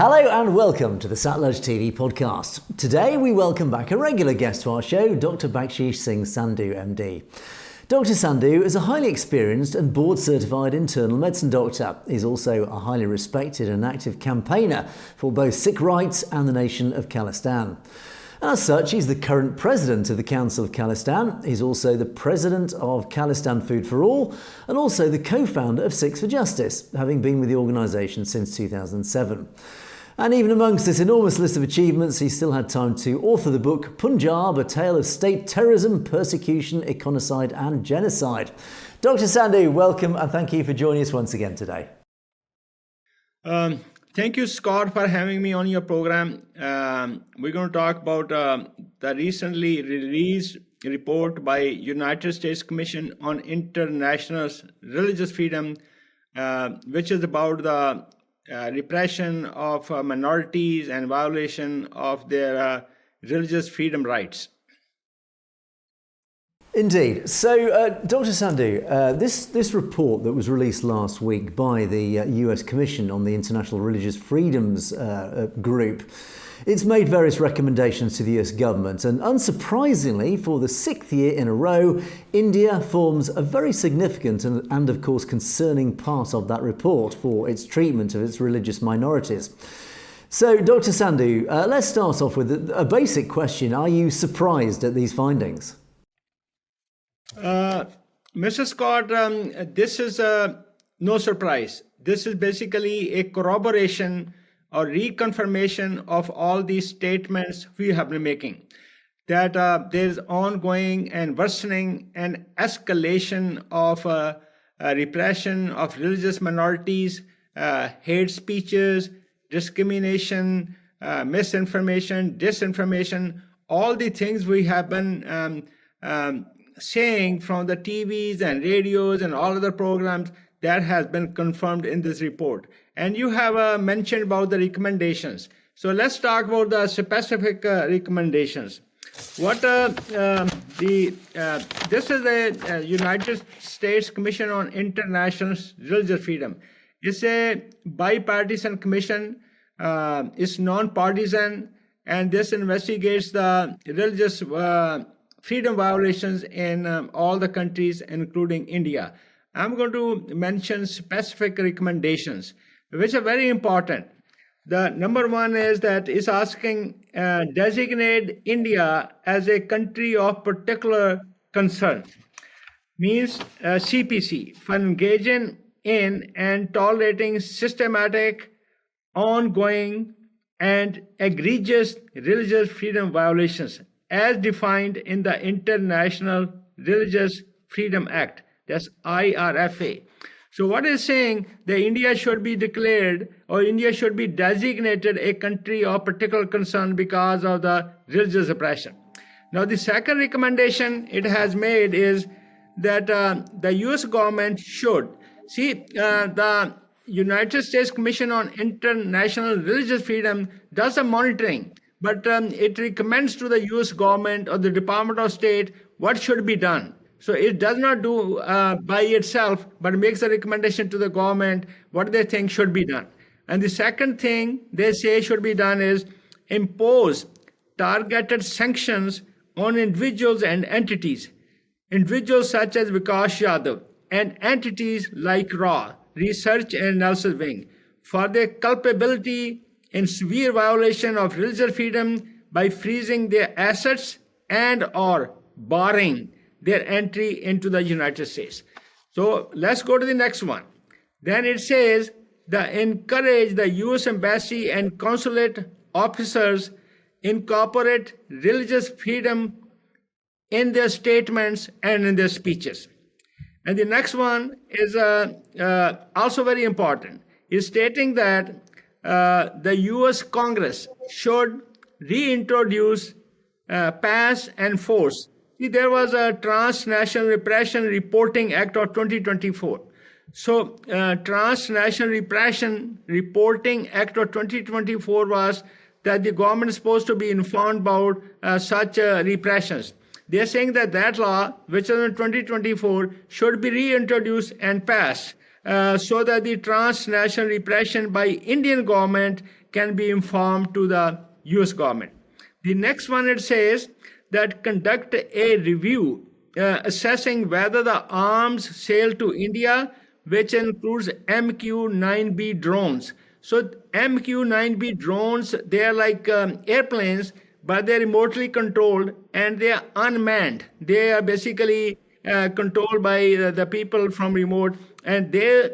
Hello and welcome to the Satluj TV podcast. Today we welcome back a regular guest to our show, Dr. Bakhshish Singh Sandhu, MD. Dr. Sandhu is a highly experienced and board-certified internal medicine doctor. He's also a highly respected and active campaigner for both Sikh rights and the nation of Khalistan. As such, he's the current president of the Council of Khalistan. He's also the president of Khalistan Food for All and also the co-founder of Sikhs for Justice, having been with the organisation since 2007. And even amongst this enormous list of achievements, he still had time to author the book Punjab, A Tale of State Terrorism, Persecution, Econicide and Genocide. Dr. Sandhu, welcome and thank you for joining us once again today. Thank you, Scott, for having me on your program. We're going to talk about the recently released report by United States Commission on International Religious Freedom, which is about the repression of minorities and violation of their religious freedom rights. Indeed. So, Dr. Sandhu, this report that was released last week by the US Commission on the International Religious Freedoms Group, it's made various recommendations to the US government, and unsurprisingly, for the 6th year in a row, India forms a very significant and of course concerning part of that report for its treatment of its religious minorities. So, Dr. Sandhu, let's start off with a basic question. Are you surprised at these findings? Mr. Scott, this is no surprise. This is basically a corroboration or reconfirmation of all these statements we have been making, that there is ongoing and worsening and escalation of repression of religious minorities, hate speeches, discrimination, misinformation, disinformation, all the things we have been saying from the TVs and radios and all other programs, that has been confirmed in this report. And you have mentioned about the recommendations. So let's talk about the specific recommendations. What this is the United States Commission on International Religious Freedom. It's a bipartisan commission. It's non-partisan, and this investigates the religious freedom violations in all the countries, including India. I'm going to mention specific recommendations, which are very important. The number one is that it's asking designate India as a country of particular concern, means CPC, for engaging in and tolerating systematic, ongoing, and egregious religious freedom violations as defined in the International Religious Freedom Act, that's IRFA. So what is saying that India should be declared or India should be designated a country of particular concern because of the religious oppression. Now the second recommendation it has made is that the US government should, the United States Commission on International Religious Freedom does the monitoring, but it recommends to the US government or the Department of State what should be done. So it does not do by itself, but makes a recommendation to the government what they think should be done. And the second thing they say should be done is impose targeted sanctions on individuals and entities. Individuals such as Bakhshish Yadav and entities like RAW, Research and Analysis Wing, for their culpability in severe violation of religious freedom by freezing their assets and or barring their entry into the United States. So let's go to the next one. Then it says that encourage the US Embassy and consulate officers incorporate religious freedom in their statements and in their speeches. And the next one is also very important, is stating that the US Congress should reintroduce, pass and force. There was a Transnational Repression Reporting Act of 2024. So Transnational Repression Reporting Act of 2024 was that the government is supposed to be informed about such repressions. They're saying that that law, which is in 2024, should be reintroduced and passed so that the transnational repression by Indian government can be informed to the US government. The next one, it says that conduct a review assessing whether the arms sale to India, which includes MQ-9B drones. So MQ-9B drones, they are like airplanes, but they're remotely controlled and they are unmanned. They are basically controlled by the people from remote, and they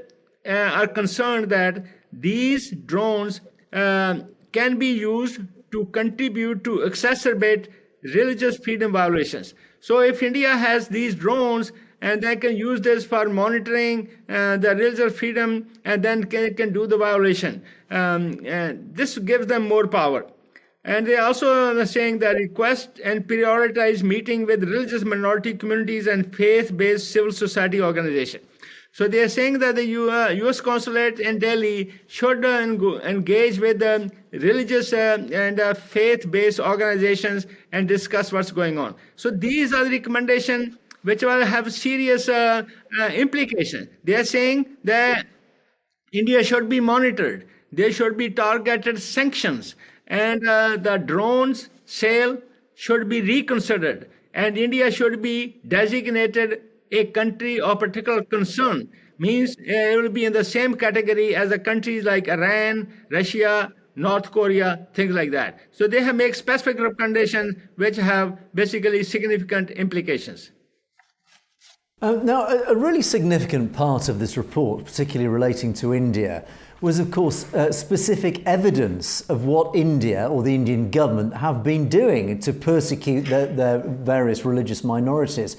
are concerned that these drones can be used to contribute to exacerbate religious freedom violations. So if India has these drones and they can use this for monitoring the religious freedom and then can do the violation, this gives them more power. And they also are saying that request and prioritize meeting with religious minority communities and faith-based civil society organizations. So they are saying that the U.S. consulate in Delhi should engage with religious and faith-based organizations and discuss what's going on. So these are the recommendations which will have serious implications. They are saying that India should be monitored. There should be targeted sanctions, and the drones sale should be reconsidered, and India should be designated a country of particular concern. Means it will be in the same category as the countries like Iran, Russia, North Korea, things like that. So they have made specific recommendations which have basically significant implications. Now, a really significant part of this report, particularly relating to India, was, of course, specific evidence of what India or the Indian government have been doing to persecute their various religious minorities.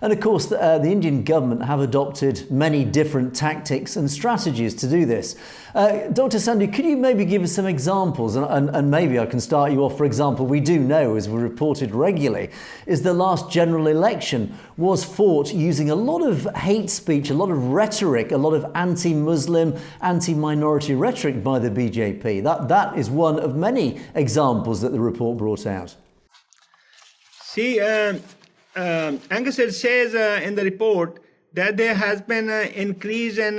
And of course, the Indian government have adopted many different tactics and strategies to do this. Dr. Sandhu, could you maybe give us some examples? And maybe I can start you off. For example, we do know, as we reported regularly, is the last general election was fought using a lot of hate speech, a lot of rhetoric, a lot of anti-Muslim, anti-minority rhetoric by the BJP. That is one of many examples that the report brought out. See, Angus, it says in the report that there has been an increase in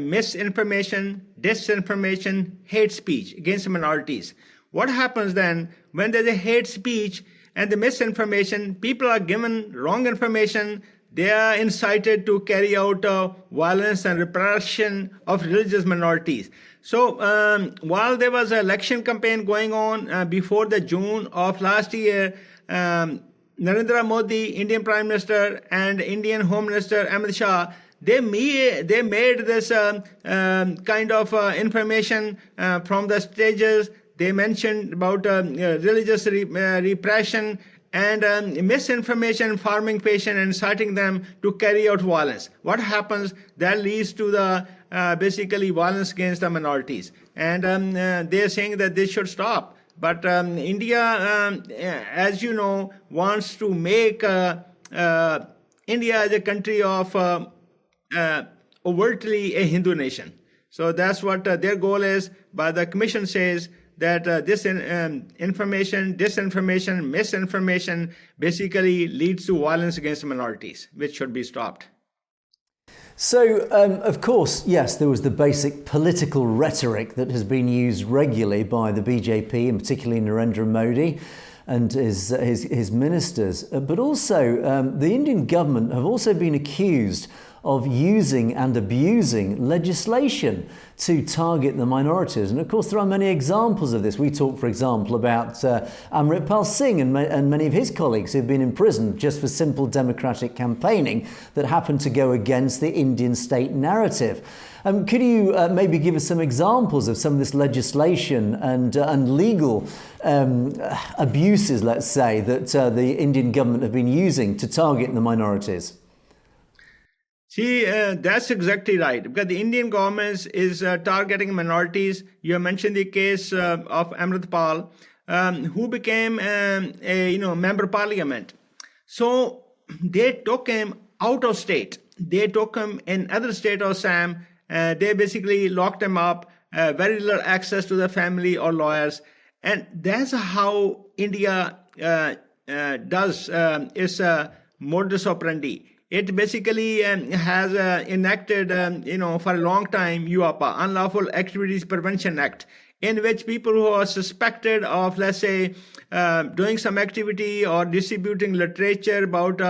misinformation, disinformation, hate speech against minorities. What happens then when there's a hate speech and the misinformation? People are given wrong information. They are incited to carry out violence and repression of religious minorities. So while there was an election campaign going on before the June of last year, Narendra Modi, Indian Prime Minister, and Indian Home Minister Amit Shah, they made this kind of information from the stages. They mentioned about religious repression and misinformation, farming patient, and inciting them to carry out violence. What happens? That leads to the basically violence against the minorities. And they're saying that this should stop. But India, as you know, wants to make India as a country of overtly a Hindu nation. So that's what their goal is. But the commission says that this information, disinformation, misinformation basically leads to violence against minorities, which should be stopped. So, of course, yes, there was the basic political rhetoric that has been used regularly by the BJP, and particularly Narendra Modi and his ministers. But also, the Indian government have also been accused of using and abusing legislation to target the minorities. And of course, there are many examples of this. We talk, for example, about Amritpal Singh and many of his colleagues who've been imprisoned just for simple democratic campaigning that happened to go against the Indian state narrative. Could you maybe give us some examples of some of this legislation and legal abuses, let's say, that the Indian government have been using to target the minorities? See, that's exactly right, because the Indian government is targeting minorities. You have mentioned the case of Amritpal, who became a member of parliament. So they took him out of state. They took him in other state of Assam. They basically locked him up, very little access to the family or lawyers. And that's how India does its modus operandi. It basically has enacted, for a long time, UAPA, Unlawful Activities Prevention Act. in which people who are suspected of, let's say, doing some activity or distributing literature about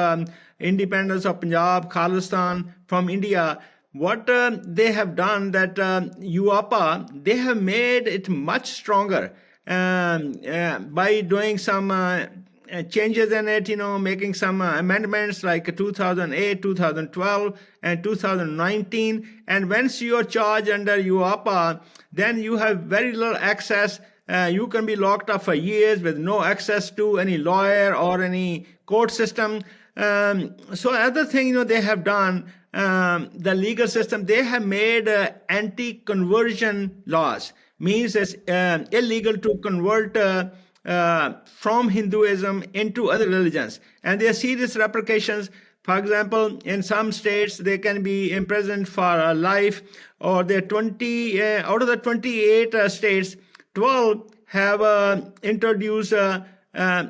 independence of Punjab, Khalistan from India, what they have done that UAPA, they have made it much stronger by doing some changes in it, making some amendments like 2008, 2012, and 2019. And once you are charged under UAPA, then you have very little access. You can be locked up for years with no access to any lawyer or any court system. So other thing, they have done, the legal system, they have made anti-conversion laws. Means it's illegal to convert from Hinduism into other religions. And there are serious repercussions. For example, in some states, they can be imprisoned for life, or there are 20, out of the 28 states, 12 have introduced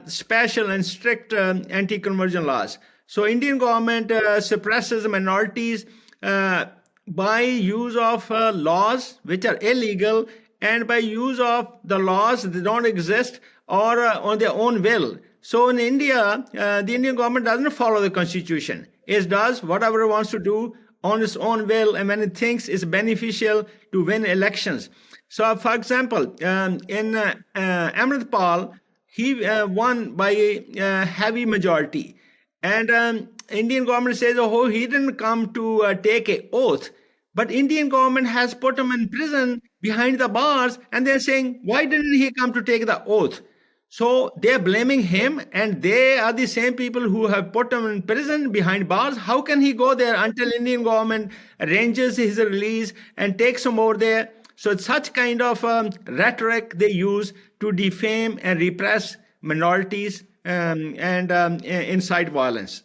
special and strict anti-conversion laws. So Indian government suppresses minorities by use of laws which are illegal, and by use of the laws that don't exist, or on their own will. So in India, the Indian government doesn't follow the constitution. It does whatever it wants to do on its own will, and when it thinks it's beneficial to win elections. So, for example, in Amritpal, he won by a heavy majority. And Indian government says, oh, he didn't come to take an oath. But Indian government has put him in prison behind the bars, and they're saying, why didn't he come to take the oath? So they're blaming him, and they are the same people who have put him in prison behind bars. How can he go there until Indian government arranges his release and takes him over there? So it's such kind of rhetoric they use to defame and repress minorities and incite violence.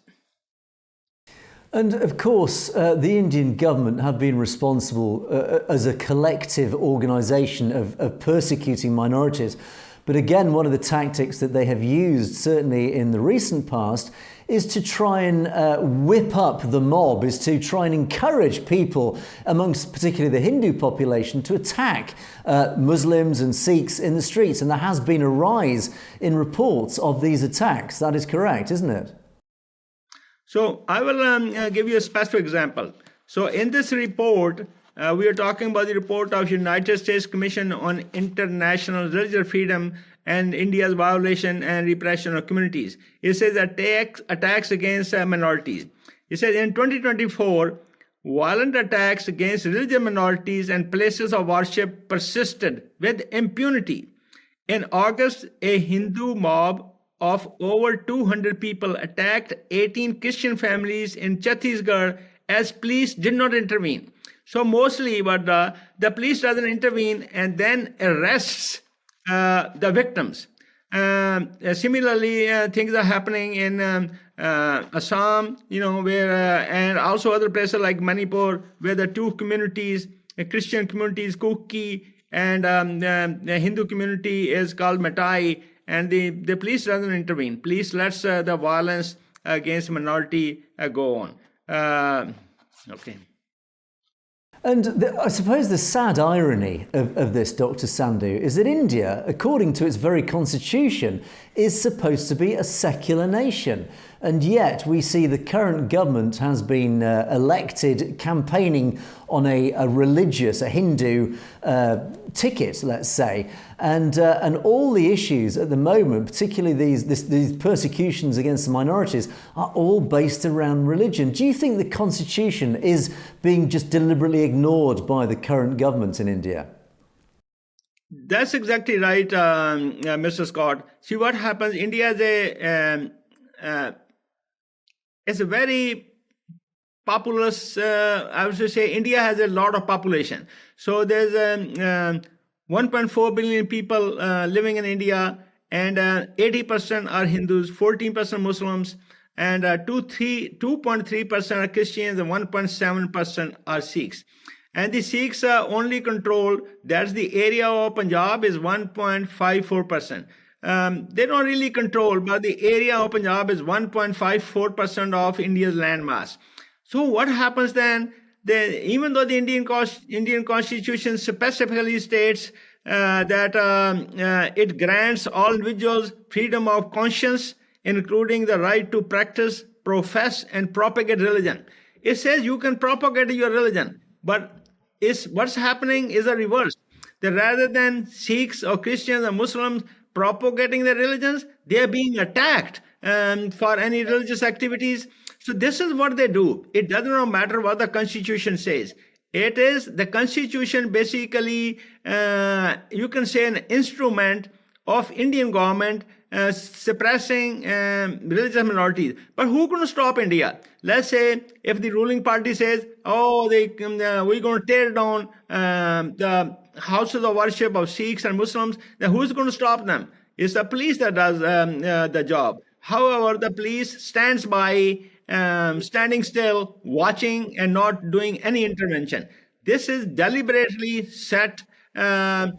And of course, the Indian government have been responsible as a collective organisation of persecuting minorities. But again, one of the tactics that they have used, certainly in the recent past, is to try and whip up the mob, is to try and encourage people, amongst particularly the Hindu population, to attack Muslims and Sikhs in the streets. And there has been a rise in reports of these attacks. That is correct, isn't it? So I will give you a specific example. So in this report, we are talking about the report of United States Commission on International Religious Freedom and India's violation and repression of communities. It says attacks against minorities. It says in 2024, violent attacks against religious minorities and places of worship persisted with impunity. In August, a Hindu mob of over 200 people attacked 18 Christian families in Chhattisgarh as police did not intervene. So mostly, but the police doesn't intervene and then arrests the victims. Similarly, things are happening in Assam, where and also other places like Manipur, where the two communities, Christian communities, Kuki, and the Hindu community is called Matai, and the police doesn't intervene. Police lets the violence against minority go on. Okay. And I suppose the sad irony of this, Dr. Sandhu, is that India, according to its very constitution, is supposed to be a secular nation. And yet we see the current government has been elected campaigning on a religious, a Hindu ticket, let's say. And all the issues at the moment, particularly these persecutions against the minorities, are all based around religion. Do you think the constitution is being just deliberately ignored by the current government in India? That's exactly right, Mr. Scott. See what happens. India is a very populous. I would say India has a lot of population. So there's 1.4 billion people living in India, and 80% are Hindus, 14% Muslims, and 2.3% are Christians, and 1.7% are Sikhs. And the Sikhs are only control, that's the area of Punjab is 1.54%. They don't really control, but the area of Punjab is 1.54% of India's landmass. So what happens then? Even though the Indian Constitution specifically states that it grants all individuals freedom of conscience, including the right to practice, profess, and propagate religion. It says you can propagate your religion, but what's happening is the reverse. That rather than Sikhs or Christians or Muslims propagating their religions, they are being attacked for any religious activities. So this is what they do. It does not matter what the constitution says. It is the constitution basically, you can say, an instrument of Indian government suppressing religious minorities. But who going to stop India? Let's say if the ruling party says, oh, we're going to tear down the houses of worship of Sikhs and Muslims, then who's going to stop them? It's the police that does the job. However, the police stands by, standing still, watching, and not doing any intervention. This is deliberately set to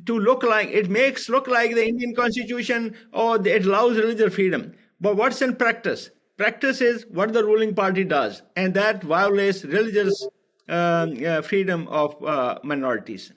look like, it makes look like the Indian constitution, or it allows religious freedom. But what's in practice? Practice is what the ruling party does, and that violates religious freedom of minorities.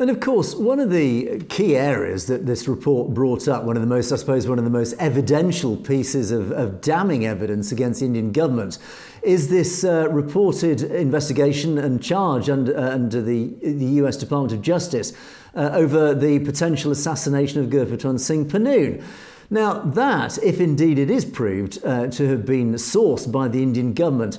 And of course, one of the key areas that this report brought up, one of the most evidential pieces of damning evidence against the Indian government, is this reported investigation and charge under the US Department of Justice over the potential assassination of Gurpratwan Singh Pannoon. Now that, if indeed it is proved to have been sourced by the Indian government,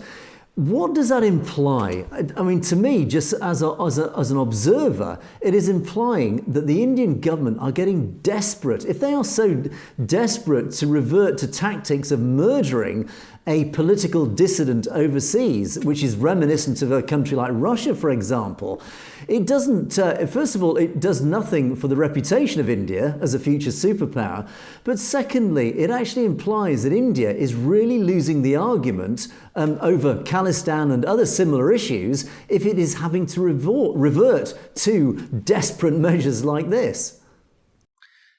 what does that imply? I mean, to me, just as an observer, it is implying that the Indian government are getting desperate. If they are so desperate to revert to tactics of murdering a political dissident overseas, which is reminiscent of a country like Russia, for example, it doesn't, first of all, it does nothing for the reputation of India as a future superpower. But secondly, it actually implies that India is really losing the argument over Khalistan and other similar issues if it is having to revert to desperate measures like this.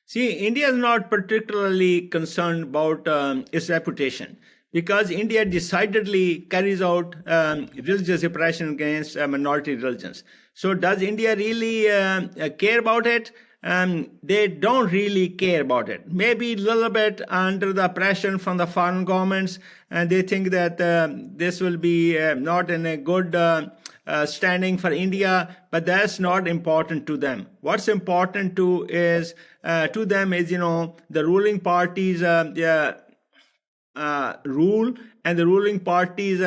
See, India is not particularly concerned about its reputation, because India decidedly carries out religious repression against minority religions. So does India really care about it? They don't really care about it. Maybe a little bit under the pressure from the foreign governments, and they think that this will be not in a good standing for India, but that's not important to them. What's important to them is, the ruling party's rule and the ruling party's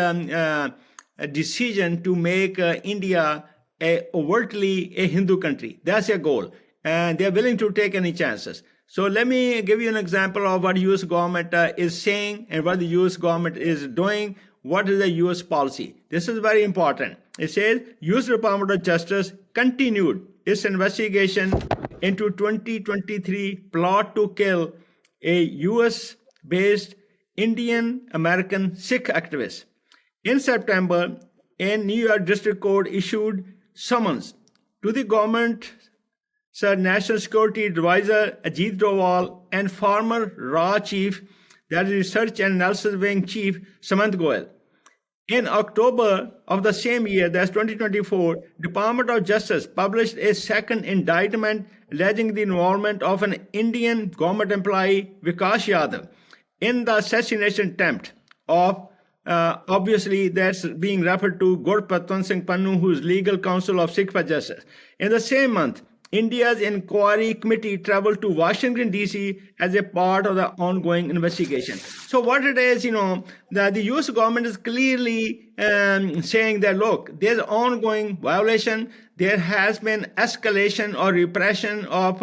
decision to make India overtly a Hindu country. That's their goal, and they're willing to take any chances. So let me give you an example of what US government is saying and what the US government is doing. What is the US policy? This is very important. It says US Department of Justice continued its investigation into 2023 plot to kill a US-based Indian American Sikh activist. In September, a New York District Court issued summons to the government's National Security Advisor Ajit Doval and former RA chief, that is Research and Analysis Wing Chief Samant Goel. In October of the same year, that's 2024, Department of Justice published a second indictment alleging the involvement of an Indian government employee, Vikas Yadav, in the assassination attempt of, obviously that's being referred to Gurpratwan Singh Pannu, who is legal counsel of Sikh for Justice. In the same month, India's inquiry committee traveled to Washington, D.C. as a part of the ongoing investigation. So what it is, that the US government is clearly saying that, look, there's ongoing violation. There has been escalation or repression of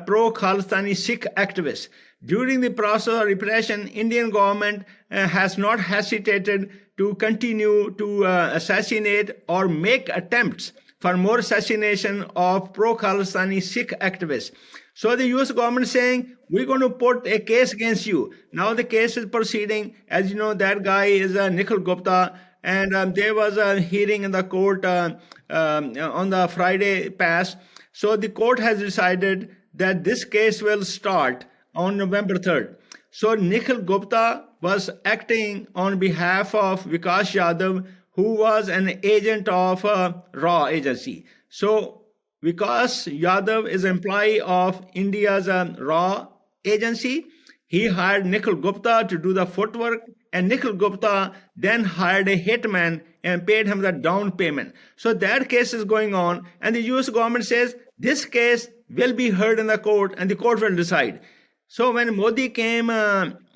pro-Khalistani Sikh activists. During the process of repression, Indian government has not hesitated to continue to assassinate or make attempts for more assassination of pro-Khalistani Sikh activists. So the US government is saying, we're going to put a case against you. Now the case is proceeding. As you know, that guy is Nikhil Gupta, and there was a hearing in the court on the Friday past. So the court has decided that this case will start on November 3rd. So Nikhil Gupta was acting on behalf of Vikas Yadav, who was an agent of RA agency. So because Yadav is employee of India's raw agency. He hired Nikhil Gupta to do the footwork, and Nikhil Gupta then hired a hitman and paid him the down payment. So that case is going on, and the US government says this case will be heard in the court, and the court will decide. So when Modi came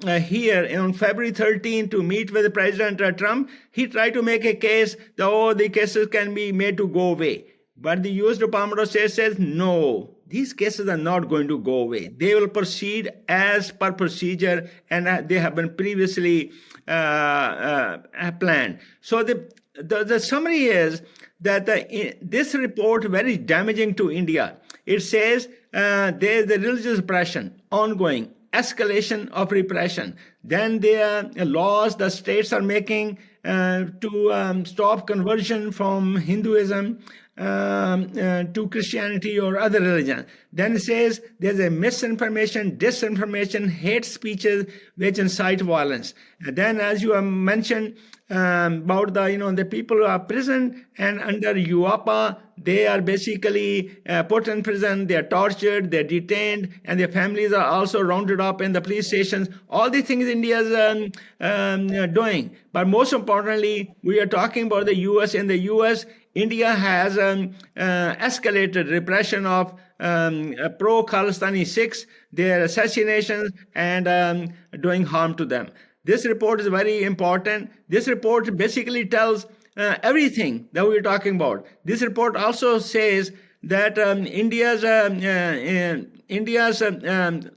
here on February 13 to meet with President Trump, he tried to make a case that, oh, the cases can be made to go away. But the US Department of State says, no, these cases are not going to go away. They will proceed as per procedure, and they have been previously planned. So the summary is that this report is very damaging to India. It says there is the religious repression ongoing, escalation of repression. Then there are laws the states are making to stop conversion from Hinduism to Christianity or other religion. Then it says there's a misinformation, disinformation, hate speeches which incite violence. And then, as you have mentioned about the people who are prison and under UAPA, they are basically put in prison, they are tortured, they're detained, and their families are also rounded up in the police stations. All these things India is doing. But most importantly, we are talking about the US. In the US, India has escalated repression of pro-Khalistani Sikhs, their assassinations, and doing harm to them. This report is very important. This report basically tells everything that we're talking about. This report also says that India's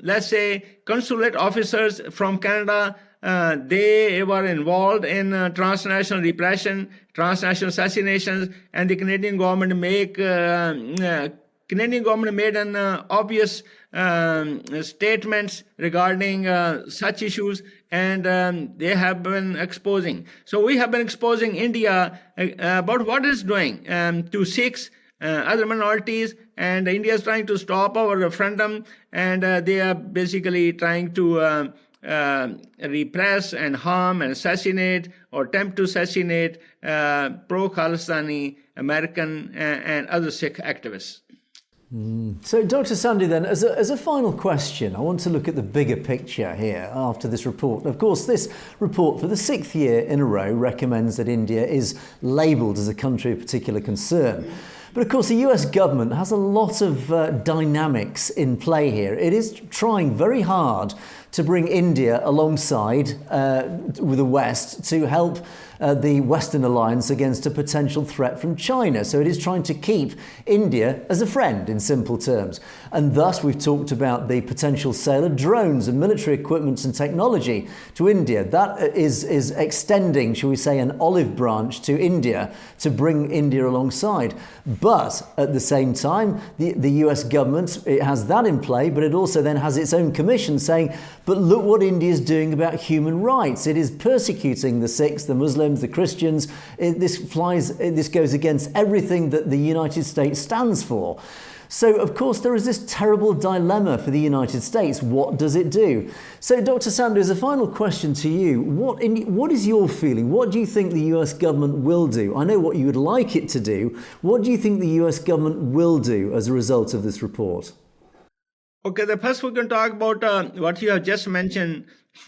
let's say consulate officers from Canada, they were involved in transnational repression, transnational assassinations, and the Canadian government made an obvious statements regarding such issues, and they have been exposing. So we have been exposing India about what it's doing to Sikhs, other minorities, and India is trying to stop our referendum, and they are basically trying to repress and harm and assassinate or attempt to assassinate pro-Khalistani American and other Sikh activists. So, Dr. Sandhu, then, as a final question, I want to look at the bigger picture here after this report. Of course, this report, for the 6th year in a row, recommends that India is labelled as a country of particular concern. But of course, the US government has a lot of dynamics in play here. It is trying very hard to bring India alongside with the West to help the Western alliance against a potential threat from China. So it is trying to keep India as a friend, in simple terms. And thus we've talked about the potential sale of drones and military equipment and technology to India. That is extending, shall we say, an olive branch to India to bring India alongside. But at the same time, the US government, it has that in play, but it also then has its own commission saying, but look what India is doing about human rights. It is persecuting the Sikhs, the Muslims, the Christians. This goes against everything that the United States stands for. So, of course, there is this terrible dilemma for the United States. What does it do? So, Dr. Sandhu, as a final question to you, what is your feeling? What do you think the US government will do? I know what you would like it to do. What do you think the US government will do as a result of this report? Okay, the first we can talk about what you have just mentioned,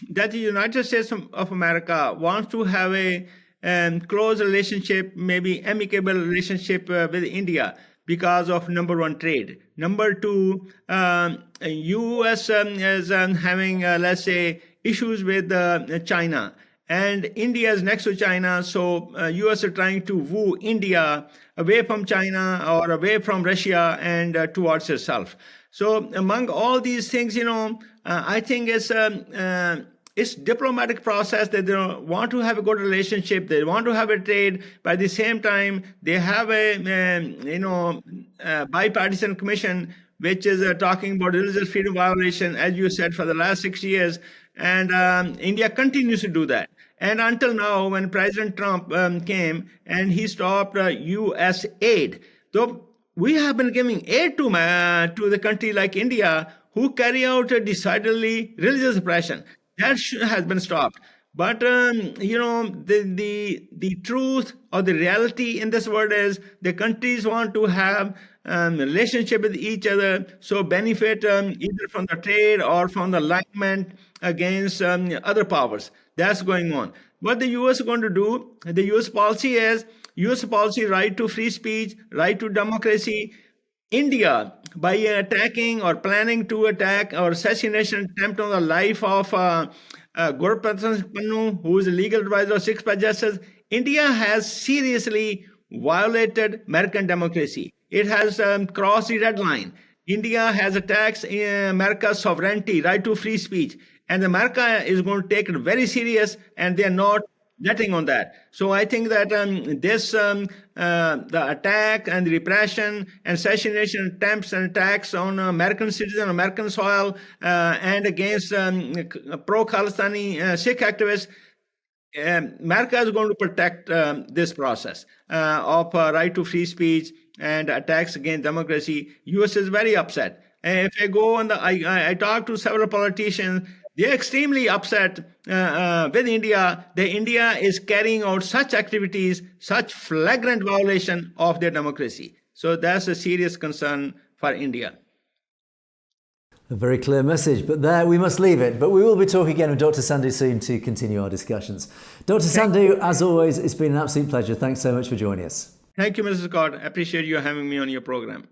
that the United States of America wants to have a close relationship, maybe amicable relationship with India because of number one, trade. Number two, US is having, let's say, issues with China. And India is next to China, so US are trying to woo India away from China or away from Russia and towards itself. So among all these things, I think it's diplomatic process that they want to have a good relationship. They want to have a trade. But at the same time, they have a bipartisan commission which is talking about religious freedom violation, as you said, for the last 6 years. And India continues to do that. And until now, when President Trump came and he stopped U.S. aid, though we have been giving aid to the country like India, who carry out a decidedly religious oppression. That has been stopped. But the truth or the reality in this world is the countries want to have relationship with each other, so benefit either from the trade or from the alignment against other powers. That's going on. What the U.S. is going to do? The U.S. policy is U.S. policy: right to free speech, right to democracy. India, by attacking or planning to attack or assassination attempt on the life of Gurpratap Singh Pannu, who is a legal advisor of 6 justices, India has seriously violated American democracy. It has crossed the red line. India has attacked America's sovereignty, right to free speech, and America is going to take it very serious, and they are not letting on that. So I think that the attack and the repression and assassination attempts and attacks on American citizens, American soil, and against pro-Khalistani Sikh activists, America is going to protect this process of right to free speech and attacks against democracy. U.S. is very upset. And if I go on I talk to several politicians, they're extremely upset with India. That India is carrying out such activities, such flagrant violation of their democracy. So that's a serious concern for India. A very clear message, but there we must leave it. But we will be talking again with Dr. Sandhu soon to continue our discussions. Dr. Sandhu, as always, it's been an absolute pleasure. Thanks so much for joining us. Thank you, Mr. Scott. I appreciate you having me on your program.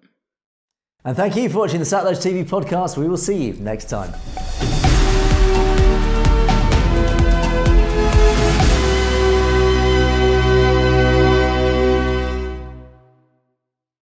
And thank you for watching the Satluj TV podcast. We will see you next time.